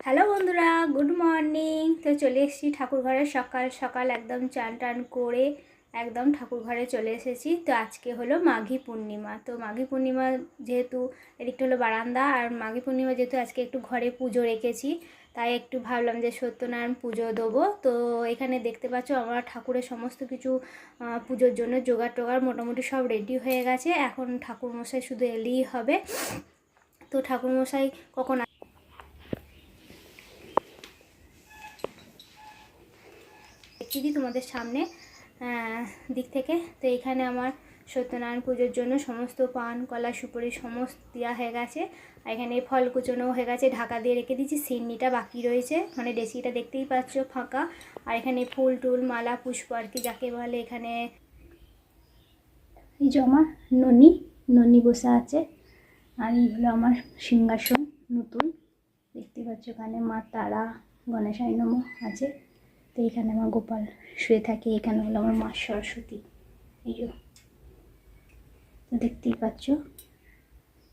Hello বন্ধুরা, good morning. তো চলে এসেছি ঠাকুর ঘরে, সকাল সকাল একদম চান টান করে একদম ঠাকুর ঘরে চলে এসেছি। তো আজকে হলো মাঘী পূর্ণিমা। তো মাঘী পূর্ণিমা যেহেতু এদিকটা হলো বারান্দা, আর মাঘী পূর্ণিমা যেহেতু আজকে একটু ঘরে পুজো রেখেছি, তাই একটু ভাবলাম যে সত্যনারায়ণ পুজো দেবো। তো এখানে দেখতে পাচ্ছ আমরা ঠাকুরের সমস্ত কিছু পুজোর জন্য জোগাড় টোগাড় মোটামুটি সব রেডি হয়ে গেছে। এখন ঠাকুরমশাই শুধু এলেই হবে। তো ঠাকুরমশাই কখন দেখিয়ে দিই তোমাদের সামনে দিক থেকে। তো এখানে আমার সত্যনারায়ণ পুজোর জন্য সমস্ত পান কলা সুপারি সমস্ত দেওয়া হয়ে গেছে। আর এখানে ফল কুচোনো হয়ে গেছে, ঢাকা দিয়ে রেখে দিয়েছি। সিন্নিটা বাকি রয়েছে, মানে ডেসিটা দেখতেই পাচ্ছ ফাঁকা। আর এখানে ফুল টুল মালা পুষ্প আর কি যাকে বলে। এখানে এই যে আমার ননি বসে আছে, আর এই হলো আমার সিংহাসন নতুন, দেখতে পাচ্ছ। এখানে মা তারা গণেশাই নমঃ আছে। তো এখানে আমার গোপাল শুয়ে থাকে। এখানে হলো আমার মা সরস্বতী, এই যে তো দেখতেই পাচ্ছ।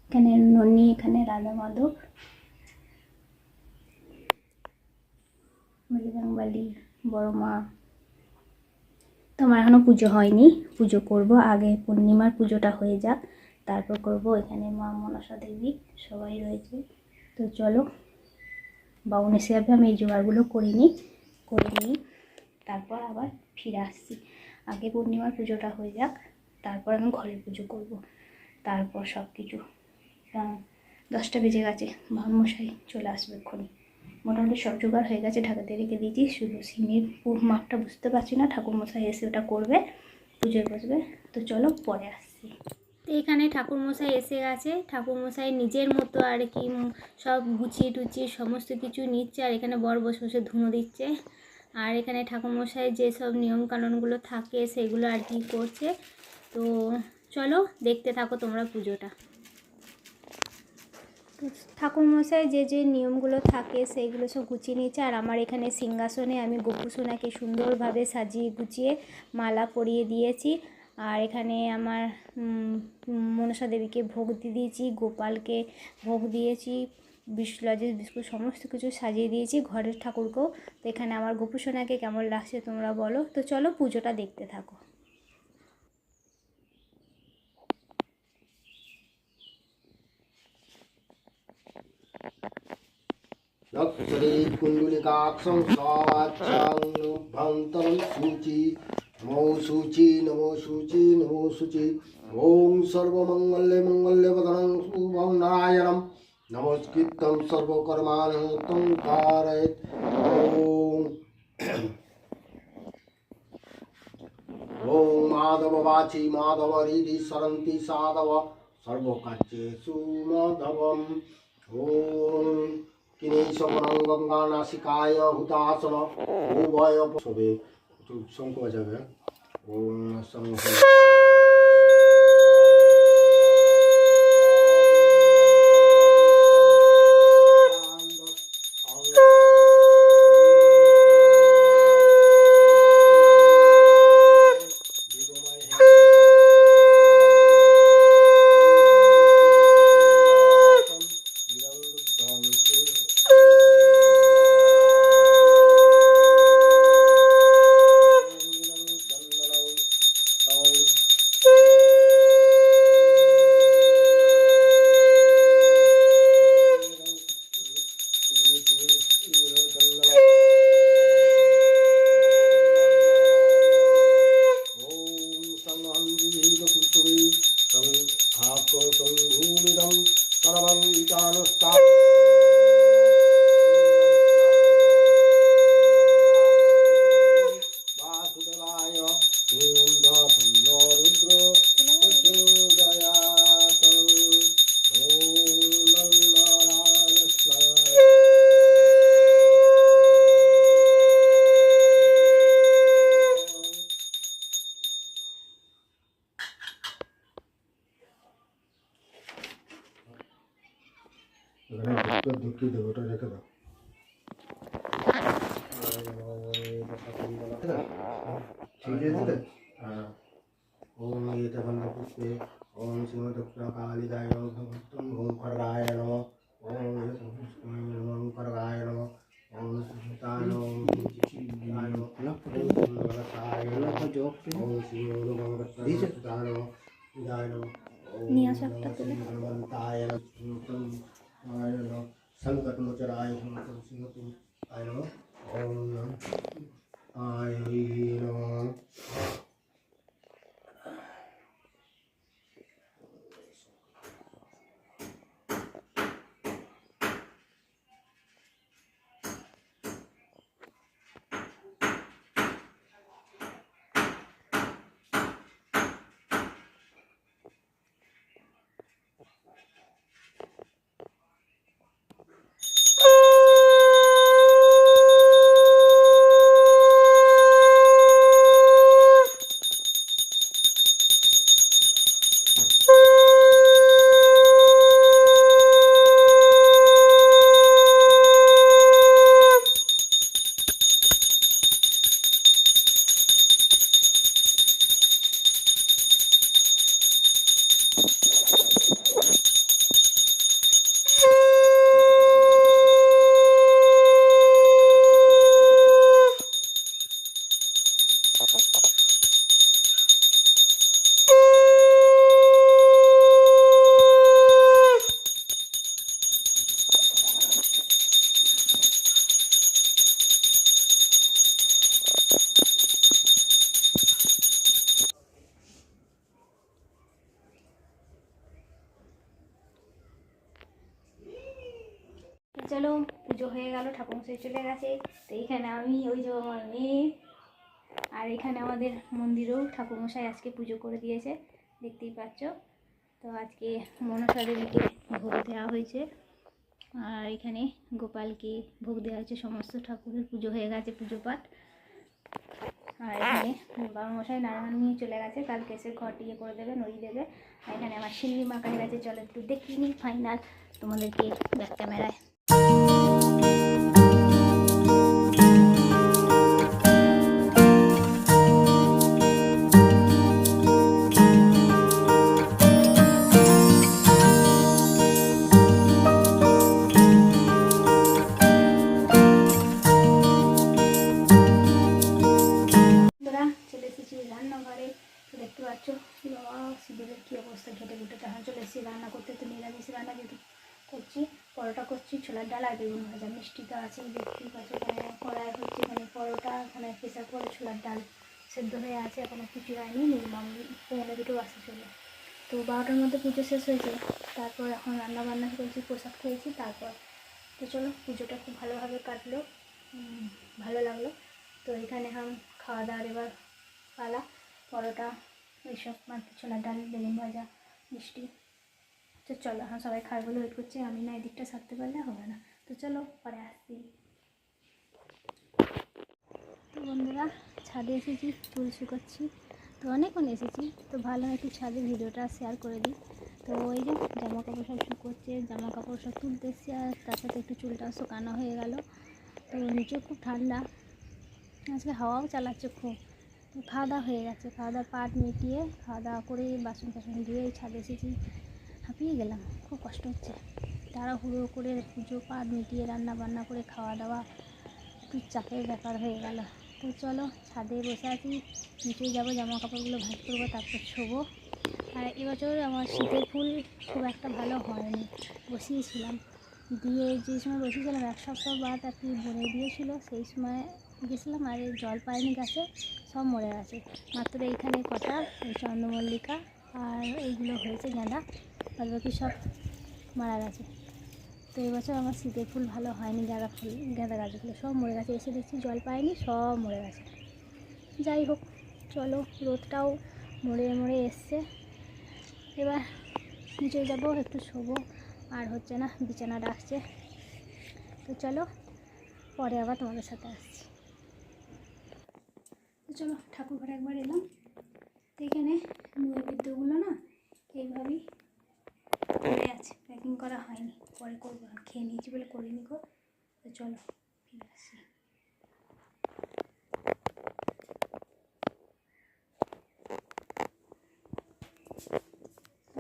এখানে ননী, এখানে রাধা মাধব, বজরংবলী, বড় মা। তো আমার এখনো পুজো হয়নি, পুজো করব আগে, পূর্ণিমার পুজোটা হয়ে যাক তারপর করব। এখানে মা মনসা দেবী সবাই রয়েছে। তো চলো, বাউন এসে যাবে, আমি এই জোগাড়গুলো করে নিই, তারপর আবার ফিরে আসছি। আগে পূর্ণিমার পুজোটা হয়ে যাক, তারপর আমি ঘরের পুজো করব। তারপর সব কিছু 10টা বেজে গেছে, মশাই চলে আসবে এক্ষুনি। মোটামুটি সব জোগাড় হয়ে গেছে, ঢাকাতে রেখে দিয়েছি। শুধু সিমের মাপটা বুঝতে পারছি না, ঠাকুরমশাই এসে ওটা করবে, পুজোয় বসবে। তো চলো পরে আসছি। তো এখানে ঠাকুরমশাই এসে গেছে। ঠাকুরমশাই নিজের মতো আর কি সব গুছিয়ে টুচিয়ে সমস্ত কিছু নিচ্ছে, আর এখানে বর বসে বসে ধুনো দিচ্ছে। আর এখানে ঠাকুরমশাই যেসব নিয়মকানুনগুলো থাকে সেগুলো আর কি করছে। তো চলো দেখতে থাকো তোমরা পুজোটা। ঠাকুরমশাই যে নিয়মগুলো থাকে সেইগুলো সব গুছিয়ে নিচ্ছে। আর আমার এখানে সিংহাসনে আমি গোপুসোনাকে সুন্দরভাবে সাজিয়ে গুছিয়ে মালা পরিয়ে দিয়েছি। আর এখানে আমার মনসা দেবীকে ভোগ দিয়ে দিয়েছি, গোপালকে ভোগ দিয়েছি, লজেস বিস্কুট সমস্ত কিছু সাজিয়ে দিয়েছি, ঘরের ঠাকুরকেও। তো এখানে আমার গোপুসোনাকে কেমন লাগছে তোমরা বলো। তো চলো পুজোটা দেখতে থাকো। कुण्डलिकाक्षं स्वाच्चं लुब्धं शुचि नमो शुचि नमो शुचि नमो शुचि। ॐ सर्वमङ्गल्ये मङ्गल्यवदनं शुभं नारायणं नमस्कृतं सर्वकर्माणि तं कारयेत्। ॐ माधव वाचि माधव हृदि सरन्ति साधव सर्वकार्येषु माधवम्। ॐ কিনেশবরং গঙ্গা নাসিকায় হুতাসন উভয় সবে একটু শঙ্খ বাজাবে। ওম শঙ্খ ঢুকিয়ে দেবো, ওটা রেখে দাও। ঠিক আছে। হ্যাঁ। ওম এতবন্ধ পুষ্পে ওম শ্রীমদক্ষিণ কালিকায় ওম খড়গায় নমঃ। ওম খড়গায় নমঃ। कटमोचराय आय नमः ओम आय नमः। চলো পুজো হয়ে গেল, ঠাকুরমশাই চলে গেছে। তো এইখানে আমি, ওই যে আমার মেয়ে, আর এখানে আমাদের মন্দিরেও ঠাকুরমশাই আজকে পুজো করে দিয়েছে, দেখতেই পাচ্ছ। তো আজকে মনসা দেবীকে ভোগ দেওয়া হয়েছে, আর এখানে গোপালকে ভোগ দেওয়া হয়েছে। সমস্ত ঠাকুরের পুজো হয়ে গেছে, পুজো পাঠ। আর এখানে বাবামশাই নারায়ণ নিয়ে চলে গেছে, কালকে এসে ঘর ইয়ে করে দেবে, নড়ি দেবে। আর এখানে আমার সিন্নি মাখা হয়ে গেছে। চলো একটু দেখিয়ে নিই ফাইনাল তোমাদেরকে ব্যাক ক্যামেরায়। চলে এসেছি রান্নাঘরে, দেখতে পাচ্ছ। বাবা সিঁদুরের কী অবস্থা, ঘেটে ঘুটে তখন চলে এসেছি রান্না করতে। তো নিরামিষ রান্না যেহেতু করছি, পরোটা করছি, ছোলার ডাল আর বেগুন ভাজা, মিষ্টি তো আছেই, দেখতেই পাচ্ছ। এখানে কড়াই হচ্ছে, এখানে পরোটা, এখানে প্রেসার করে ছোলার ডাল সেদ্ধ হয়ে আছে, এখনো কিছু হয়নি, মিনিমাম 15-2 বাসে চলে। তো 12টার মধ্যে পুজো শেষ হয়েছে, তারপর এখন রান্না বান্না করেছি, প্রসাদ খেয়েছি তারপর। তো চলো, পুজোটা খুব ভালোভাবে কাটলো, ভালো লাগলো। তো এখানে এখন খাওয়া দাওয়ার এবার পালা, পরোটা এইসব, ছোলার ডাল, বেগুন ভাজা, মিষ্টি। তো চলো, এখন সবাই খায় বলে ওয়েট করছে, আমি না এদিকটা সারতে পারলে হবে না। তো চলো পরে আসছি। তো বন্ধুরা, ছাদে এসেছি, চুল শুকোচ্ছি। তো অনেকক্ষণ এসেছি, তো ভালো একটু ছাদে ভিডিওটা শেয়ার করে দিই। তো ওই যে জামা কাপড় সব শুকোচ্ছে, জামা কাপড় সব তুলতে এসছি, আর তার সাথে একটু চুলটাও শুকানো হয়ে গেল। তো নিচে খুব ঠান্ডা, আজকে হাওয়াও চালাচ্ছে খুব। তো খাওয়া দাওয়া হয়ে গেছে, খাওয়া দাওয়া পাট মিটিয়ে খাওয়া দাওয়া করে বাসন টাসন ধুয়ে ছাদে এসেছি। হাঁপিয়ে গেলাম, খুব কষ্ট হচ্ছে। তাড়াহুড়ো করে পুজো পাট মিটিয়ে রান্না বান্না করে খাওয়া দাওয়া একটু চাপের ব্যাপার হয়ে গেল। তো চলো, ছাদে বসে আছি, নিচেই যাবো, জামা কাপড়গুলো ভাঁজ করবো, তারপর শোবো। আর এবছর আমার শীতের ফুল খুব একটা ভালো হয়নি, বসিয়েছিলাম, দিয়ে যে সময় বসিয়েছিলাম 1 সপ্তাহ বাদ আর কি বনে দিয়েছিল, সেই সময় গেছিলাম, আর এই জল পায়নি গাছে, সব মরে গেছে। মাত্র এইখানে কটা এই চন্দ্রমল্লিকা আর এইগুলো হয়েছে গাঁদা, বাদ বাকি সব মারা গেছে। তো এবছর আমার শীতের ফুল ভালো হয়নি, গাঁদা গাছগুলো সব মরে গেছে, এসে দেখছি জল পায়নি, সব মরে গেছে। যাই হোক, চলো, রোদটাও মরে মরে এসছে। এবার নিচে যাবো, একটু শোবো, আর হচ্ছে না, বিছানা ডাকছে। তো চলো, পরে আবার তোমাদের সাথে আসছি। তো চলো, ঠাকুর ঘরে একবার এলাম। তো এখানে নৈবেদ্যগুলো না এইভাবেই পড়ে আছে, প্যাকিং করা হয়নি, পরে করবো, খেয়ে নিয়েছি বলে করিনি গো। তো চলো ফিরে আসি।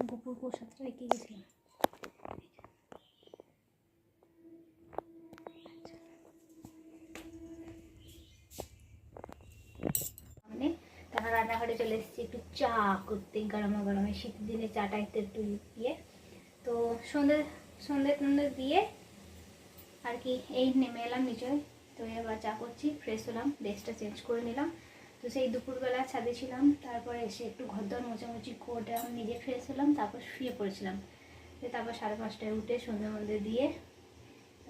গোপুর প্রসাদটা রেখে গেছিলাম। তখন রান্নাঘরে চলে এসেছি একটু চা করতে, গরমা গরমে শীতের দিনে চাটা একটু ইয়ে। তো সন্ধ্যে টন্ধে দিয়ে আর কি এই নেমে এলাম নিচে। তো এবার চা করছি, ফ্রেশ হলাম, ড্রেসটা চেঞ্জ করে নিলাম। তো সেই দুপুরবেলা ছাদে ছিলাম, তারপরে এসে একটু ঘরদর মোছামুছি করে আমি নিজে ফ্রেশ হলাম, তারপর শুয়ে পড়েছিলাম। তো তারপর 5:30টায় উঠে সন্ধ্যে মন্দির দিয়ে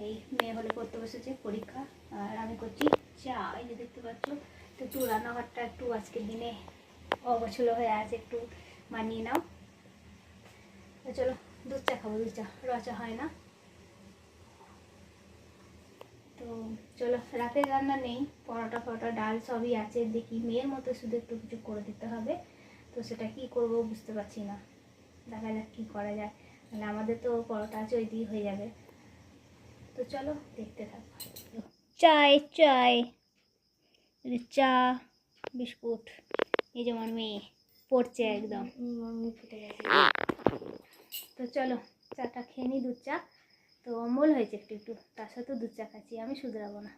এই মেয়ে হলে পড়তে বসেছে, পরীক্ষা। আর আমি করছি চা, এই যে দেখতে পাচ্ছ। তো একটু রান্নাঘরটা একটু আজকের দিনে অগোছলো হয়ে আছে, একটু মানিয়ে নাও। তো চলো দুধ চা খাবো, দুধ চা, রচা হয় না। তো চলো, রাতের রান্না নেই, পরোটা ফরোটা ডাল সবই আছে। দেখি মেয়ের মতো শুধু একটু কিছু করে দিতে হবে। তো সেটা কি করব বুঝতে পারছি না, দেখা যাক কী করা যায়। মানে আমাদের তো পরোটা আছে, ওই দিয়ে হয়ে যাবে। তো চলো দেখতে থাকো। চায় চায় চা বিস্কুট, এই যেমন মেয়ে পড়ছে একদম। তো চলো চাটা খেয়ে নিই, দুধ চা। তো অম্বল হয়েছে একটু একটু, তার সাথেও দুধ চা খাচ্ছি, আমি শুধরাবো না।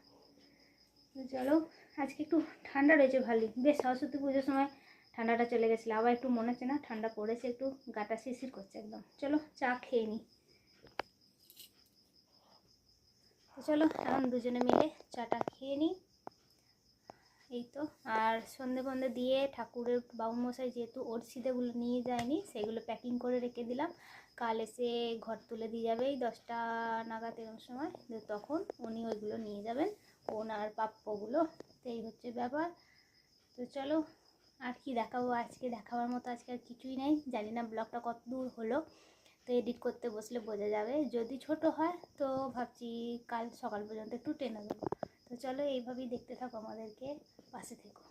তো চলো, আজকে একটু ঠান্ডা রয়েছে ভালোই, বেশ সরস্বতী পুজোর সময় ঠান্ডাটা চলে গেছিলো, আবার একটু মনে হচ্ছে না ঠান্ডা পড়েছে, একটু গাটা শিরশির করছে একদম। চলো চা খেয়ে নিই। তো চলো এখন দুজনে মিলে চাটা খেয়ে নিই। এই তো, আর সন্ধে ফন্ধে দিয়ে ঠাকুরের বাবুমশাই যেহেতু ওর সিধেগুলো নিয়ে যায়নি, সেগুলো প্যাকিং করে রেখে দিলাম। কাল এসে ঘর তুলে দিয়ে যাবে এই 10টা নাগাদ এরকম সময়, তখন উনি ওইগুলো নিয়ে যাবেন, ওনার প্রাপ্যগুলো। তো এই হচ্ছে ব্যাপার। তো চলো, আর কি দেখাবো আজকে, দেখাবার মতো আজকে আর কিছুই নেই। জানি না ব্লগটা কত দূর হলো, তো এডিট করতে বসলে বোঝা যাবে। যদি ছোট হয় তো ভাবছি কাল সকাল পর্যন্ত একটু টেনে দেবো। তো চলো এইভাবেই দেখতে থাকো, আমাদেরকে পাশে থেকো।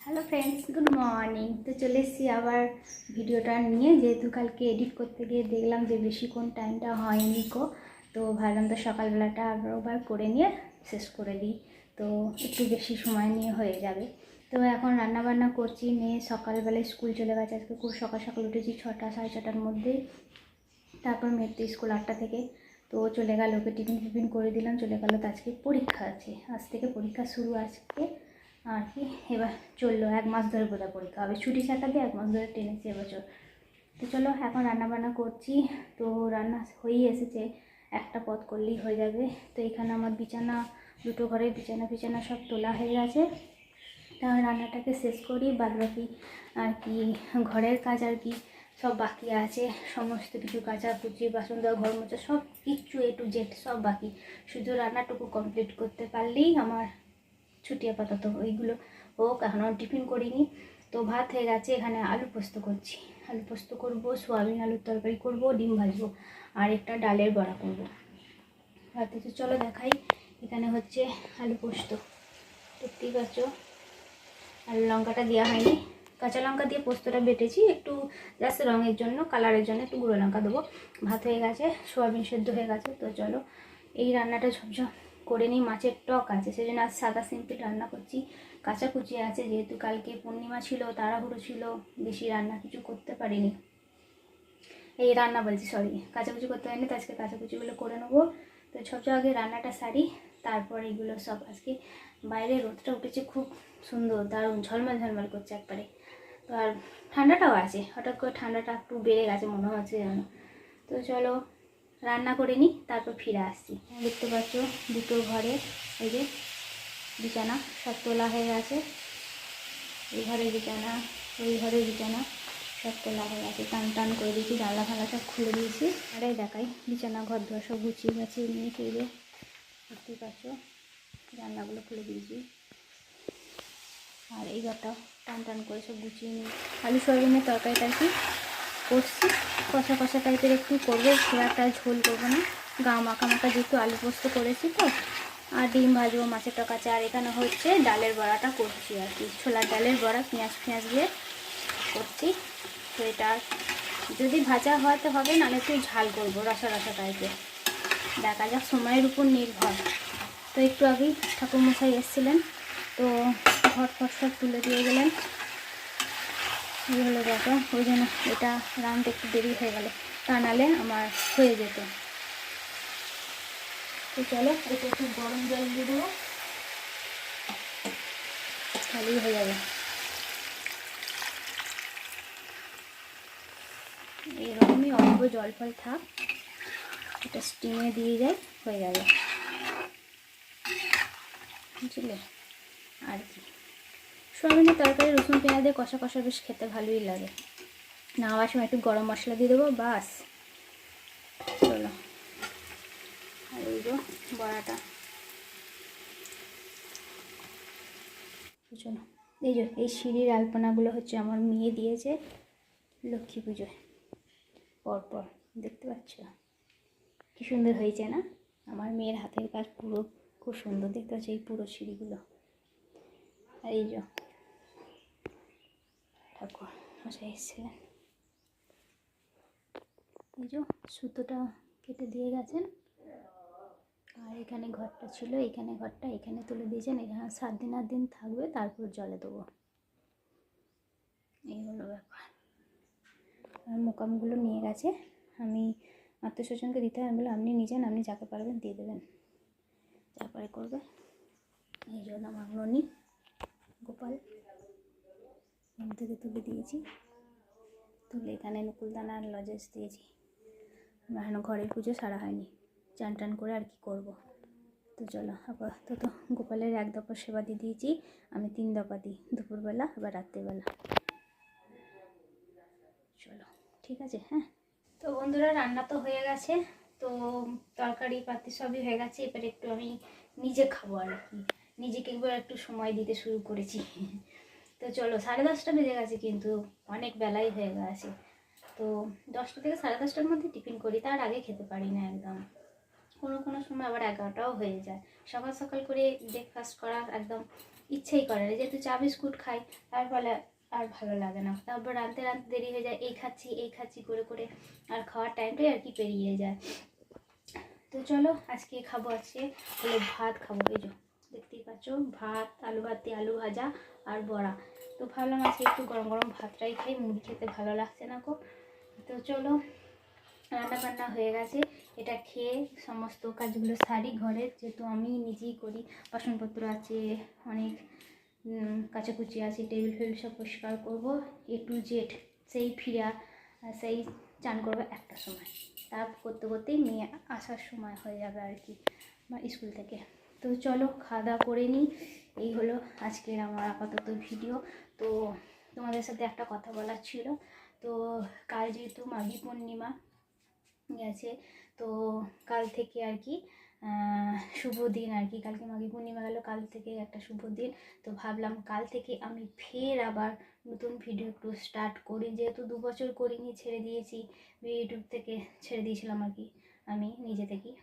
Hello friends, good morning. তো চলে এসেছি আবার ভিডিওটা নিয়ে, যেহেতু কালকে এডিট করতে গিয়ে দেখলাম যে বেশিক্ষণ টাইমটা হয়নি গো। তো ভাবলাম তো সকালবেলাটা আবার করে নিয়ে শেষ করে দিই, তো একটু বেশি সময় নিয়ে হয়ে যাবে। তো এখন রান্নাবান্না করছি, মেয়ে সকালবেলায় স্কুল চলে গেছে, আজকে খুব সকাল সকাল উঠেছি 6টা 6:30টার মধ্যেই। তারপর মেয়ের তো স্কুল 8টা থেকে, তো চলে গেল, ওকে টিফিন করে দিলাম, চলে গেল। তো আজকে পরীক্ষা আছে, আজ থেকে পরীক্ষা শুরু আজকে আর কি। এবার চললো 1 মাস ধরে বোধহয় পরীক্ষা হবে, ছুটি ছাটা দিয়ে 1 মাস ধরে টেনেছি এবছর। তো চলো এখন রান্নাবান্না করছি। তো রান্না হয়েই এসেছে, একটা পদ করলেই হয়ে যাবে। তো এখানে আমার বিছানা, দুটো ঘরের বিছানা সব তোলা হয়ে গেছে। তা রান্নাটাকে শেষ করি, বাদবাকি আর কি ঘরের কাজ আর কি সব বাকি আছে, সমস্ত কিছু কাচাকুচি, বাসন ধোয়া, ঘর মোছা, সব কিছু A to Z সব বাকি। শুধু রান্নাটুকু কমপ্লিট করতে পারলেই আমার ছুটি আপাতত। ওইগুলো হোক, এখন টিফিন করিনি। তো ভাত হয়ে গেছে, এখানে আলু পোস্ত করছি, আলু পোস্ত করবো, সোয়াবিন আলুর তরকারি করবো, ডিম ভাজবো, আর একটা ডালের বড়া করবো। আর তো চলো দেখাই, এখানে হচ্ছে আলু পোস্ত, দেখতেই পাচ্ছ। আর লঙ্কাটা দেওয়া হয়নি, কাঁচা লঙ্কা দিয়ে পোস্তটা বেটেছি, একটু জাস্ট রঙের জন্য, কালারের জন্য একটু গুঁড়ো লঙ্কা দেবো। ভাত হয়ে গেছে, সোয়াবিন সেদ্ধ হয়ে গেছে। তো চলো এই রান্নাটা ঝপঝপ করে নিই। মাছের টক আছে, সেই জন্য আজ সাদা সিম্পল রান্না করছি। কাঁচাকুচি আছে, যেহেতু কালকে পূর্ণিমা ছিল, তাড়াহুড়ো ছিল, বেশি রান্না কিছু করতে পারিনি। এই রান্না বলছি, সরি, কাঁচাকুচি করতে পারিনি, তো আজকে কাঁচাকুচিগুলো করে নেবো। তো ঝপঝপ আগে রান্নাটা সারি, তারপর এইগুলো সব। আজকে বাইরে রোদটা উঠেছে খুব সুন্দর, দারুণ ঝলমল ঝলমল করছে একবারে। তো আর ঠান্ডাটাও আছে, হঠাৎ করে ঠান্ডাটা একটু বেড়ে গেছে মনে হচ্ছে যেন। তো চলো রান্না করে নিই, তারপর ফিরে আসছি। দেখতে পাচ্ছ দুটো ঘরে এই যে বিছানা সব তোলা হয়ে গেছে, এই ঘরের বিছানা, ওই ঘরের বিছানা সব তোলা হয়ে গেছে, টান করে দিয়েছি, জানলা ফালা সব খুলে দিয়েছি। আরে দেখাই, বিছানা ঘর ধোয়া সব গুছিয়ে গাছিয়ে নিয়ে ফিরে, দেখতেই পাচ্ছ জানলাগুলো খুলে দিয়েছি। আর এই ঘরটা টান করে সব গুছিয়ে নিই। আলু সয়াবিনের তরকারিটা আর কি করছি, কষা কষা টাইপের একটু করবো, খুব একটা ঝোল করবো না, গা মাখা মাখা, যেহেতু আলু পোস্ত করেছি তো। আর ডিম ভাজবো, মাছের টক আছে। আর এখানে হচ্ছে ডালের বড়াটা করছি আর কি, ছোলার ডালের বড়া, পেঁয়াজ দিয়ে করছি। তো এটা যদি ভাজা হয় তো হবে, নাহলে একটু ঝাল করবো, রসা রসা টাইপের, দেখা যাক, সময়ের উপর নির্ভর। তো একটু আগেই ঠাকুরমশাই এসেছিলেন, তো ঘট সব তুলে দিয়ে গেলেন, এই হলো ব্যাপার। ওই জন্য এটা রান্নাতে একটু দেরি হয়ে গেল, তা নাহলে আমার হয়ে যেত। তো চলো এটা একটু গরম জল দিয়ে দেবো, তাহলেই হয়ে যাবে। এরকমই অল্প জল ফল থাক, এটা স্টিমে দিয়ে যায়, হয়ে গেল, বুঝলে। আর কি, সোয়াবিনের তরকারি রসুন পেঁয়াজ দিয়ে কষা কষা বেশ খেতে ভালোই লাগে। নামাবার সময় একটু গরম মশলা দিয়ে দেবো, বাস। চলো, আর এই যে বড়াটা, চলো। এই যে এই সিঁড়ির আলপনাগুলো হচ্ছে আমার মেয়ে দিয়েছে লক্ষ্মী পুজোয় পরপর, দেখতে পাচ্ছ কি সুন্দর হয়েছে না? আমার মেয়ের হাতের কাজ পুরো খুব সুন্দর, দেখতে পাচ্ছ এই পুরো সিঁড়িগুলো। আর এই যে ঠাকুর মশাই এসেছিলেন, এই যে সুতোটা কেটে দিয়ে গেছেন। আর এখানে ঘরটা ছিল, এখানে ঘরটা এখানে তুলে দিয়েছেন। এখানে 7 দিন 8 দিন থাকবে, তারপর জলে দেবো, এই হলো ব্যাপার। আর মোকামগুলো নিয়ে গেছে, আমি আত্মীয় স্বজনকে দিতে হবে, আমি বলে আপনি নিয়ে যান, আপনি যাকে পারবেন দিয়ে দেবেন, যা পারে করবে। এই জন্য আমার ননি গোপাল ঘুম থেকে তুলে দিয়েছি, তুলে এখানে নকুলদানা আর লজেন্স দিয়েছি। আমার এখনও ঘরের পুজো সারা হয়নি, চান টান করে আর কি করব। তো চলো, আপাতত গোপালের 1 দফা সেবা দিয়ে দিয়েছি, আমি 3 দফা দিই, দুপুরবেলা আবার রাত্রিবেলা। চলো ঠিক আছে, হ্যাঁ। তো বন্ধুরা, রান্না তো হয়ে গেছে, তো তরকারি পাতি সবই হয়ে গেছে। এবারে একটু আমি নিজে খাবো আর কি, নিজেকে একবার একটু সময় দিতে শুরু করেছি। তো চলো, 10:30 বেজে গেছে, কিন্তু অনেক বেলাই হয়ে গেছে। তো 10টা থেকে 10:30টার মধ্যে টিফিন করি, তার আগে খেতে পারি না একদম। কোনো কোনো সময় আবার 11টাও হয়ে যায়। সকাল সকাল করে ব্রেকফাস্ট করার একদম ইচ্ছেই করে না, যেহেতু চা বিস্কুট খাই, তার ফলে আর ভালো লাগে না। তারপর রাঁধতে রাঁধতে দেরি হয়ে যায়, এই খাচ্ছি করে করে আর খাওয়ার টাইমটাই আর কি পেরিয়ে যায়। তো চলো, আজকে খাবো, আজকে হলো ভাত খাবো। এই যে দেখতেই পাচ্ছ, ভাত, আলু ভাতে, আলু ভাজা আর বড়া। তো ভাবলাম আজকে একটু গরম গরম ভাতটাই খাই, মুড়ি খেতে ভালো লাগছে না গো। তো চলো, রান্না বান্না হয়ে গেছে, এটা খেয়ে সমস্ত কাজগুলো সারি ঘরের, যেহেতু আমি নিজেই করি। বাসনপত্র আছে অনেক, কাচাকুচি আছে, টেবিল ফেবিল সব পরিষ্কার করবো, A to Z। সেই ফিরা, সেই চান করবো 1টার সময়, তার করতে করতেই মেয়ে আসার সময় হয়ে যাবে আর কি, বা স্কুল থেকে। তো চলো, খাওয়া দাওয়া করে নিই। এই হলো আজকের আমার আপাতত ভিডিও। তো তোমাদের সাথে একটা কথা বলার ছিল। তো কাল যেহেতু মাঘী পূর্ণিমা গেছে, তো কাল থেকে আর কি শুভ দিন আর কি, কালকে মাঘী পূর্ণিমা গেল, কাল থেকে একটা শুভ দিন। তো ভাবলাম কাল থেকে আমি ফের আবার নতুন ভিডিও একটু স্টার্ট করি, যেহেতু 2 বছর করিনি, ছেড়ে দিয়েছি, ইউটিউব থেকে ছেড়ে দিয়েছিলাম আর কি, আমি নিজে থেকেই।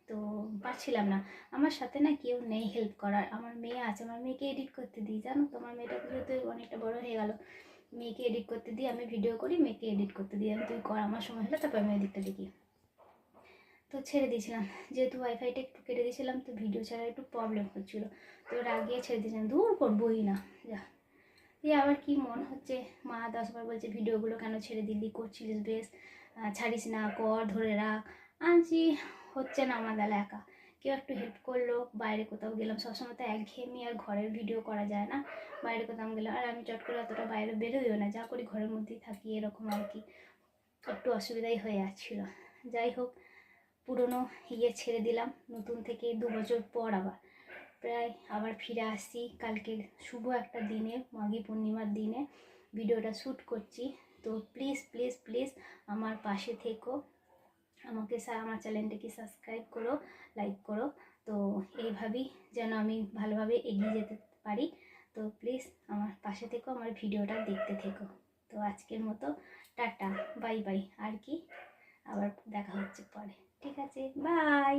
তো পারছিলাম না, আমার সাথে না কেউ নেই হেল্প করার। আমার মেয়ে আছে, আমার মেয়েকে এডিট করতে দিই, জানো তো, আমার মেয়েটা যেহেতু অনেকটা বড় হয়ে গেল, মেয়েকে এডিট করতে দিই, আমি ভিডিও করি, মেয়েকে এডিট করতে দিই, আমি তুই কর, আমার সময় হলে তারপর আমি এদিকটা দেখি। তো ছেড়ে দিয়েছিলাম, যেহেতু ওয়াইফাইটা একটু কেটে দিয়েছিলাম, তো ভিডিও ছাড়া একটু প্রবলেম হচ্ছিলো, তো রাগিয়ে ছেড়ে দিয়েছিলাম, দূর করবোই না যা। দিয়ে আবার কি মন হচ্ছে, মা 10বার বলছে ভিডিওগুলো কেন ছেড়ে দিলি, করছিলিস বেশ, ছাড়িস না, কর, ধরে রাখ। আনছি, হচ্ছে না আমার দ্বারা একা, কেউ একটু হেল্প করলো, বাইরে কোথাও গেলাম, সবসময় তো একঘেয়েমি আর ঘরের ভিডিও করা যায় না, বাইরে কোথাও গেলাম, আর আমি চট করে অতটা বাইরে বেরোইও না, যা করি ঘরের মধ্যেই থাকি, এরকম আর কি, একটু অসুবিধাই হয়ে যাচ্ছিলো। যাই হোক, পুরনো ছেড়ে দিলাম, নতুন থেকে 2 বছর পর প্রায় আবার ফিরে আসছি। কালকে শুভ একটা দিনে, মাঘী পূর্ণিমার দিনে ভিডিওটা শ্যুট করছি। তো প্লিজ প্লিজ প্লিজ আমার পাশে থেকো, আমাকে আমার চ্যানেলটাকে সাবস্ক্রাইব করো, লাইক করো। তো এইভাবেই যেন আমি ভালোভাবে এগিয়ে যেতে পারি। তো প্লিজ আমার পাশে থেকো, আমার ভিডিওটা দেখতে থেকো। তো আজকের মতো টাটা, বাই বাই, আর কি আবার দেখা হচ্ছে পরে, ঠিক আছে, বাই।